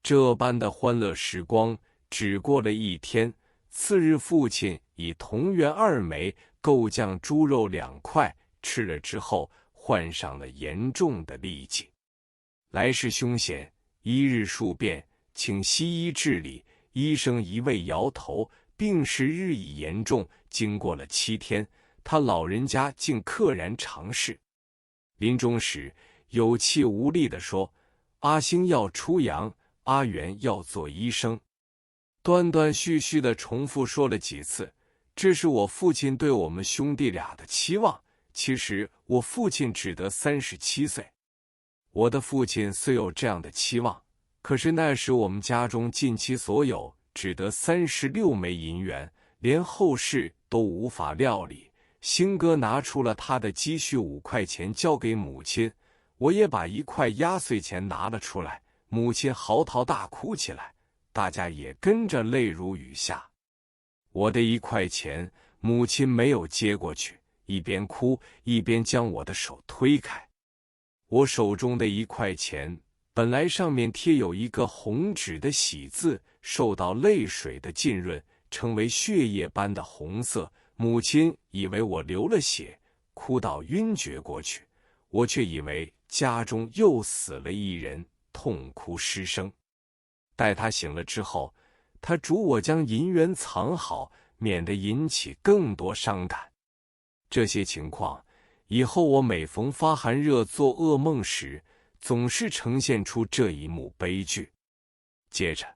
这般的欢乐时光只过了一天，次日父亲以同源2枚够酱猪肉2块吃了之后，患上了严重的痢疾，来势凶险，一日数变，请西医治理，医生一味摇头，病势日益严重。经过了7天，他老人家竟溘然长逝。临终时有气无力地说：“阿星要出洋，阿元要做医生。”断断续续地重复说了几次，这是我父亲对我们兄弟俩的期望。其实我父亲只得37岁。我的父亲虽有这样的期望，可是那时我们家中尽其所有，只得36枚银元，连后事都无法料理。星哥拿出了他的积蓄5块钱交给母亲，我也把1块压岁钱拿了出来，母亲嚎啕大哭起来，大家也跟着泪如雨下。我的1块钱，母亲没有接过去，一边哭一边将我的手推开。我手中的1块钱本来上面贴有一个红纸的喜字，受到泪水的浸润，成为血液般的红色。母亲以为我流了血，哭到晕厥过去，我却以为家中又死了一人，痛哭失声。待他醒了之后，他嘱我将银元藏好，免得引起更多伤感。这些情况以后我每逢发寒热做噩梦时，总是呈现出这一幕悲剧。接着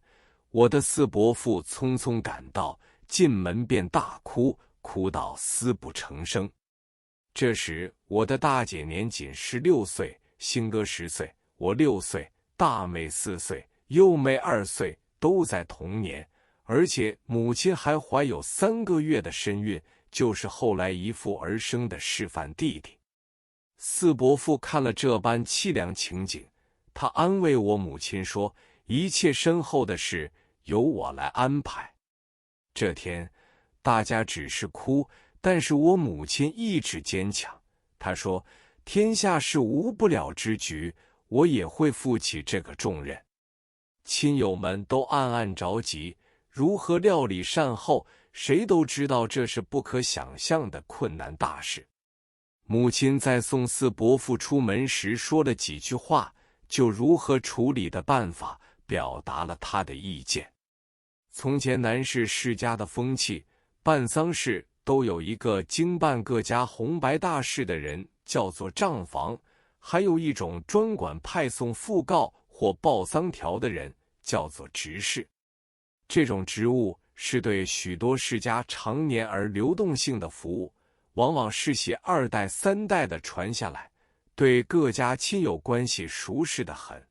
我的4伯父匆匆赶到，进门便大哭，哭到死不成声。这时我的大姐年仅16岁，星哥10岁，我6岁，大妹4岁，幼妹2岁，都在同年，而且母亲还怀有3个月的身孕，就是后来姨父而生的示范弟弟。4伯父看了这般凄凉情景，他安慰我母亲说，一切身后的事由我来安排。这天大家只是哭，但是我母亲意志坚强。她说，天下事无不了之局，我也会负起这个重任。亲友们都暗暗着急，如何料理善后，谁都知道这是不可想象的困难大事。母亲在送4伯父出门时说了几句话，就如何处理的办法表达了她的意见。从前南市世家的风气，办丧事都有一个经办各家红白大事的人，叫做账房，还有一种专管派送讣告或报丧条的人，叫做执事。这种职务是对许多世家常年而流动性的服务，往往世袭2代3代的传下来，对各家亲友关系熟识得很。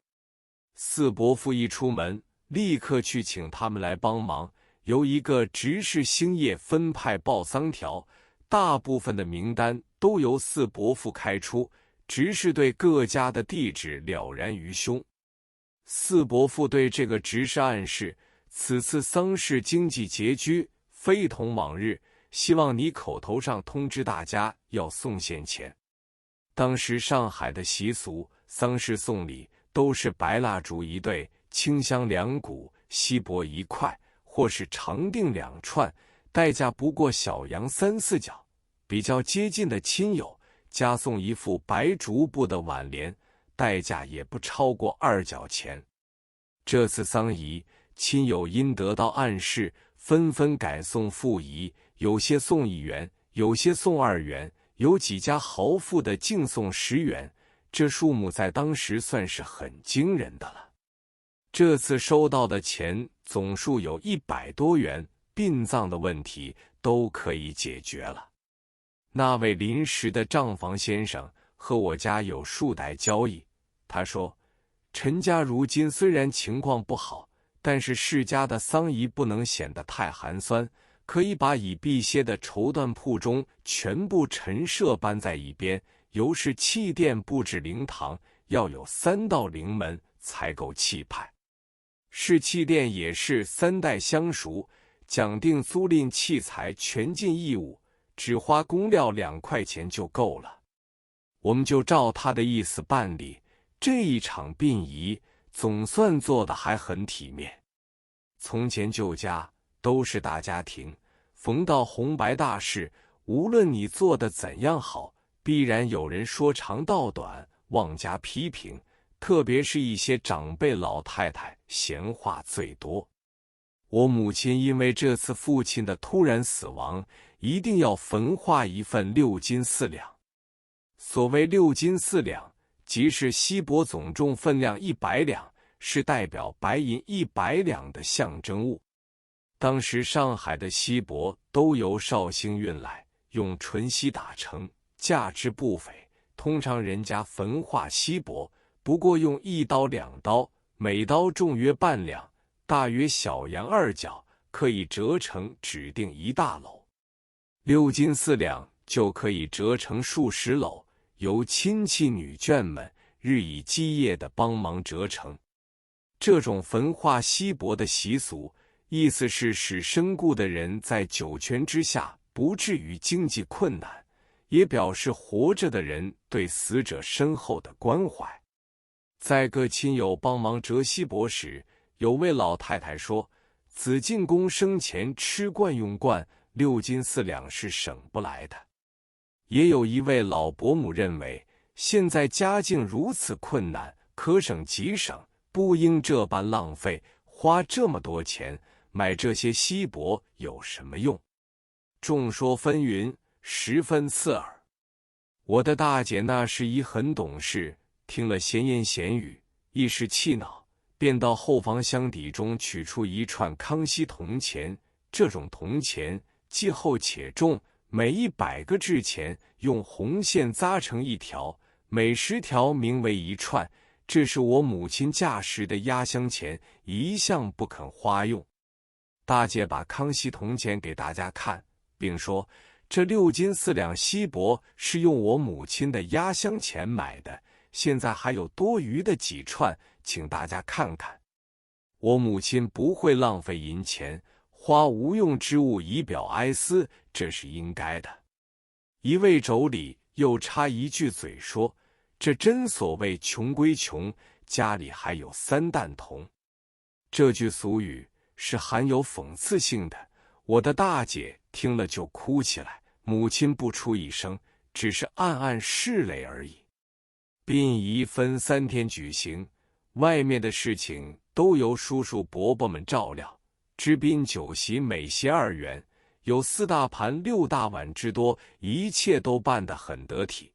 4伯父一出门，立刻去请他们来帮忙，由一个执事星夜分派报丧条，大部分的名单都由4伯父开出，执事对各家的地址了然于胸。4伯父对这个执事暗示，此次丧事经济拮据，非同往日，希望你口头上通知大家要送现钱。当时上海的习俗，丧事送礼都是白蜡烛1对，清香2股，锡箔1块，或是长锭2串，代价不过小洋3、4角。比较接近的亲友，加送一副白竹布的挽联，代价也不超过2角钱。这次丧仪，亲友因得到暗示，纷纷改送赋仪，有些送1元，有些送2元，有几家豪富的竟送10元，这数目在当时算是很惊人的了。这次收到的钱总数有100多元，殡葬的问题都可以解决了。那位临时的账房先生和我家有数代交易，他说，陈家如今虽然情况不好，但是世家的丧仪不能显得太寒酸，可以把已辟歇的绸缎铺中全部陈设搬在一边，由是器殿布置灵堂，要有3道灵门才够气派。是器殿也是3代相熟，讲定租赁器材全尽义务，只花工料2块钱就够了。我们就照他的意思办理，这一场殡仪总算做得还很体面。从前旧家都是大家庭，逢到红白大事，无论你做得怎样好，必然有人说长道短，妄加批评，特别是一些长辈老太太，闲话最多。我母亲因为这次父亲的突然死亡，一定要焚化一份6斤4两。所谓6斤4两，即是锡箔总重分量100两，是代表白银100两的象征物。当时上海的锡箔都由绍兴运来，用纯锡打成，价值不菲。通常人家焚化锡箔，不过用1刀2刀，每刀重约半两，大约小羊2角，可以折成指定1大篓。6斤4两就可以折成数十篓，由亲戚女眷们日以继夜地帮忙折成。这种焚化锡箔的习俗，意思是使身故的人在九泉之下不至于经济困难，也表示活着的人对死者深厚的关怀。在各亲友帮忙折锡箔时，有位老太太说，紫禁公生前吃惯用惯，6斤4两是省不来的。也有一位老伯母认为，现在家境如此困难，可省即省，不应这般浪费，花这么多钱买这些锡箔有什么用？众说纷纭，十分刺耳。我的大姐那时已很懂事，听了闲言闲语，一时气恼，便到后房箱底中取出一串康熙铜钱。这种铜钱既厚且重，每100个制钱用红线扎成一条，每10条名为一串。这是我母亲嫁时的压箱钱，一向不肯花用。大姐把康熙铜钱给大家看，并说，这6斤4两锡箔是用我母亲的压箱钱买的，现在还有多余的几串，请大家看看。我母亲不会浪费银钱，花无用之物以表哀思，这是应该的。一位妯娌又插一句嘴说，这真所谓穷归穷，家里还有3担铜。这句俗语是含有讽刺性的，我的大姐听了就哭起来，母亲不出一声，只是暗暗拭泪而已。殡仪分3天举行，外面的事情都由叔叔伯伯们照料。知宾酒席每席2元，有4大盘6大碗之多，一切都办得很得体。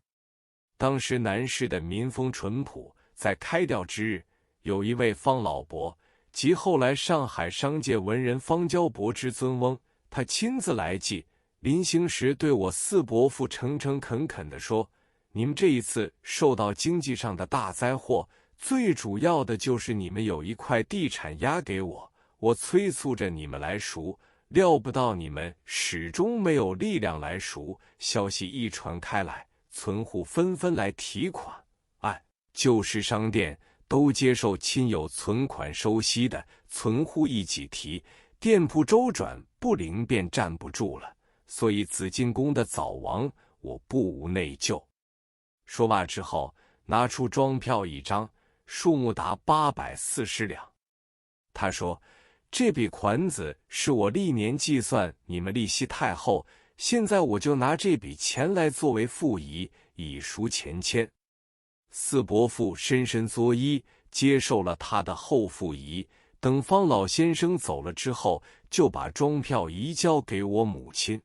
当时南市的民风淳朴，在开吊之日，有一位方老伯，即后来上海商界文人方交伯之尊翁，他亲自来祭。临行时对我4伯父诚诚恳恳地说，你们这一次受到经济上的大灾祸，最主要的就是你们有一块地产押给我，我催促着你们来赎，料不到你们始终没有力量来赎。消息一传开来，存户纷纷来提款，按旧式商店都接受亲友存款收息的，存户一起提，店铺周转不灵便站不住了。所以紫禁公的早亡，我不无内疚。说罢之后，拿出庄票一张，数目达840两。他说，这笔款子是我历年计算你们利息太厚，现在我就拿这笔钱来作为付仪，以赎前愆。4伯父深深作揖，接受了他的后付仪。等方老先生走了之后，就把庄票移交给我母亲。